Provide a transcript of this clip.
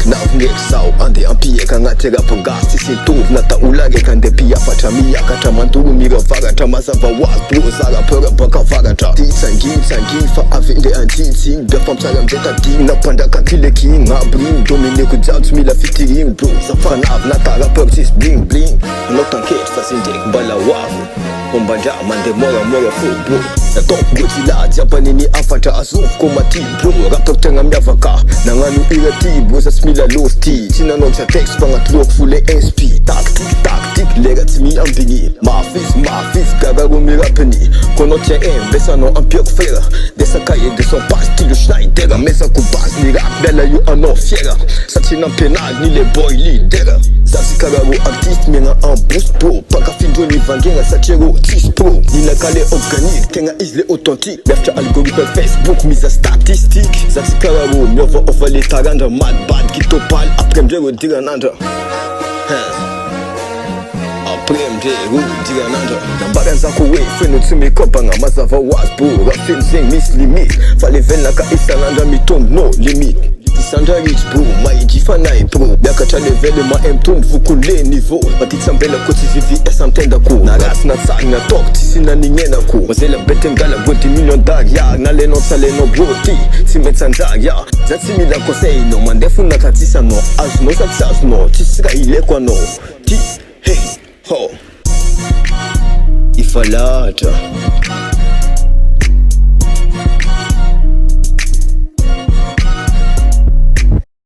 Navndek sao ande ampie kangatega pagasti sintuv na taulage kande pia patamia kata manturu mira vagata masava was zaga pera baka vagata titsangin fa avinde antinsin befam saga mjeta din na pandaka kile king ngabring domine ku jauts mila fitiring bro safanav na taga purchase bling bling no tanket fasindek bala wavu Ombanja mande mora football na top gotila japanini afata azuf komati bro raptor tenga myavaka nanganu irati bosa smila losti sina noksa text panga tlok fule SP tactic lega timi ambini mafis gagago mirapeni kono tien besa no ampiok frère dessa cahier de son pas style Schneider mesa ku bas ni rap bella you are no fiera satina penal ni les boy leader Zasi kagago artiste menga en boost pro paka findo ni vangenga satiro tis pro Nina kale organique kenga isle authentique Lefta algorithme Facebook mise statistique Zasi kagago nyova ovale taranda mad bad kitopal après mjero dirananda Après mjero dirananda Nambaga nzako we feno tsumi kopanga mazava waspo Rafin zing miss limit Fale ven laka isalanda mitombe no limite Sandra rich bro, maiji fanai bro Biaka cha level ma mtom vukule niveau Matitsa mbela koti VVS amtenda ko Na ras na tsag na tok tisi na ningena ko Mazela bete ngala gwenti million darya Na leno saleno broti, si metsandarya Zatsi mila kosei no mandefu na tatisa no Azno satsas no, tisika ile kwa no Ti, hey, ho Ifalata